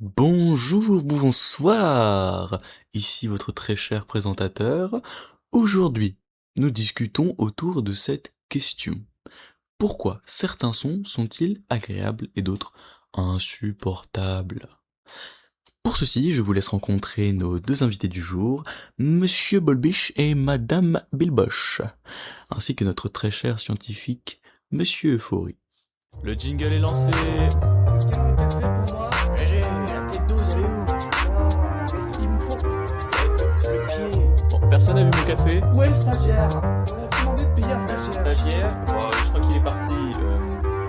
Bonjour, bonsoir, ici votre très cher présentateur. Aujourd'hui, nous discutons autour de cette question. Pourquoi certains sons sont-ils agréables et d'autres insupportables? Pour ceci, je vous laisse rencontrer nos deux invités du jour, Monsieur Bolbiche et Madame Bilboche, ainsi que notre très cher scientifique, Monsieur Euphorie. Le jingle est lancé. Tiens, un café pour moi. J'ai la tête d'eau, elle est où? Il me faut. Le pied. Bon, personne n'a vu mon café? Où est le stagiaire? On a demandé de payer un stagiaire. Stagiaire? Bon, je crois qu'il est parti.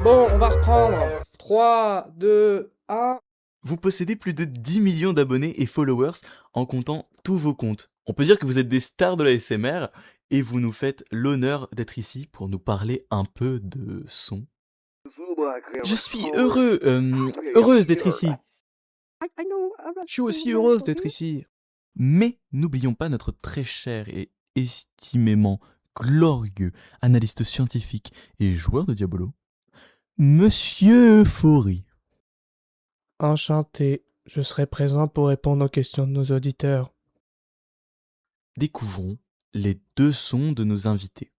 Bon, on va reprendre. 3, 2, 1. Vous possédez plus de 10 millions d'abonnés et followers en comptant tous vos comptes. On peut dire que vous êtes des stars de la SMR et vous nous faites l'honneur d'être ici pour nous parler un peu de son. Je suis heureuse d'être ici. Je suis aussi heureuse d'être ici. Mais n'oublions pas notre très cher et estimément glorieux analyste scientifique et joueur de Diabolo, Monsieur Euphorie. Enchanté. Je serai présent pour répondre aux questions de nos auditeurs. Découvrons les deux sons de nos invités.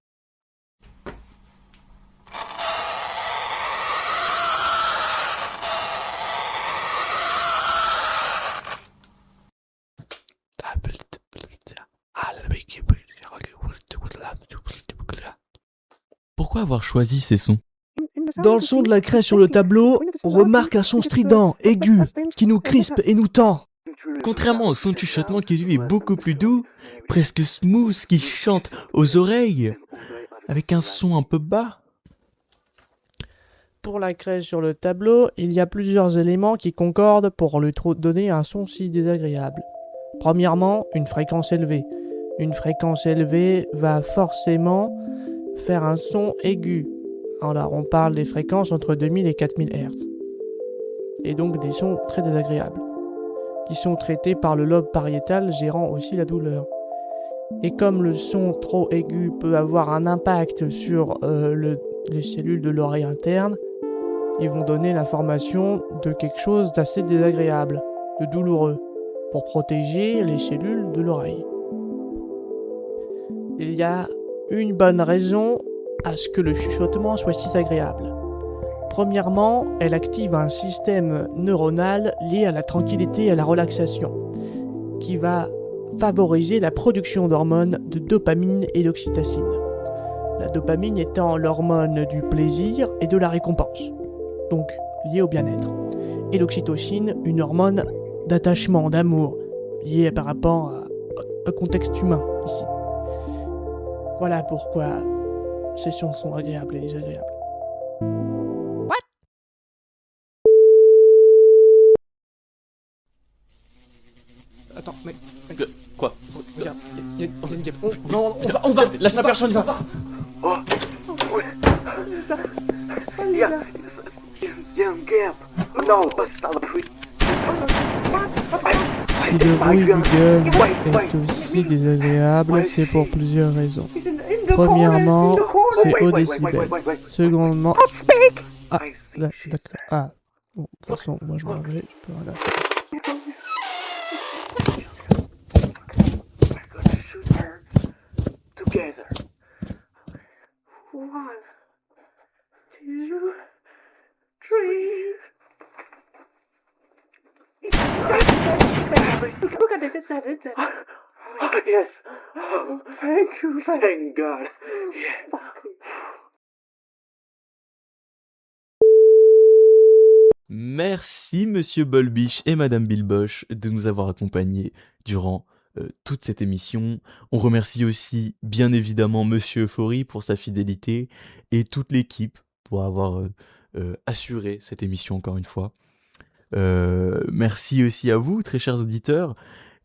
Pourquoi avoir choisi ces sons? Dans le son de la craie sur le tableau, on remarque un son strident, aigu, qui nous crispe et nous tend. Contrairement au son de chuchotement qui lui est beaucoup plus doux, presque smooth, qui chante aux oreilles, avec un son un peu bas. Pour la craie sur le tableau, il y a plusieurs éléments qui concordent pour lui donner un son si désagréable. Premièrement, une fréquence élevée. Une fréquence élevée va forcément faire un son aigu. Alors, on parle des fréquences entre 2000 et 4000 Hz. Et donc des sons très désagréables, qui sont traités par le lobe pariétal gérant aussi la douleur. Et comme le son trop aigu peut avoir un impact sur les cellules de l'oreille interne, ils vont donner l'information de quelque chose d'assez désagréable, de douloureux, pour protéger les cellules de l'oreille. Il y a une bonne raison à ce que le chuchotement soit si agréable. Premièrement, elle active un système neuronal lié à la tranquillité et à la relaxation, qui va favoriser la production d'hormones de dopamine et d'oxytocine. La dopamine étant l'hormone du plaisir et de la récompense, donc liée au bien-être. Et l'oxytocine, une hormone d'attachement, d'amour, liée par rapport au contexte humain ici. Voilà pourquoi ces sons sont agréables et désagréables. What? Attends, mais... Quoi? Regarde, on se bat. Lâche la personne, il va. Si le bruit du gun est aussi désagréable, c'est pour plusieurs raisons. Premièrement, c'est au décibel. Secondement... Ah, d'accord. Ah, bon, de toute façon, moi je m'en vais, je peux rien faire. Look at it, it's it. Oh, yes. Oh, thank you. Thank God. Yeah. Merci Monsieur Bolbiche et Madame Bilboche de nous avoir accompagnés durant toute cette émission. On remercie aussi bien évidemment Monsieur Euphorie pour sa fidélité et toute l'équipe pour avoir assuré cette émission encore une fois. Merci aussi à vous, très chers auditeurs,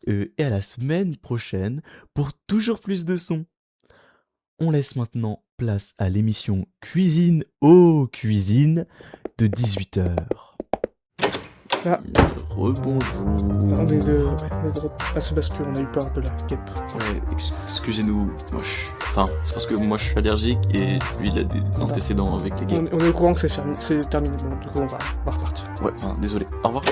et à la semaine prochaine pour toujours plus de sons. On laisse maintenant place à l'émission Cuisine aux cuisines de 18h. Ah. Rebonjour. On est de... Ah, c'est parce qu'on a eu peur de la guêpe. Ouais, excusez-nous, moi c'est parce que moi je suis allergique et lui il a des antécédents avec les guêpes. On est au courant que c'est terminé, bon, du coup on va repartir. Ouais, désolé, au revoir.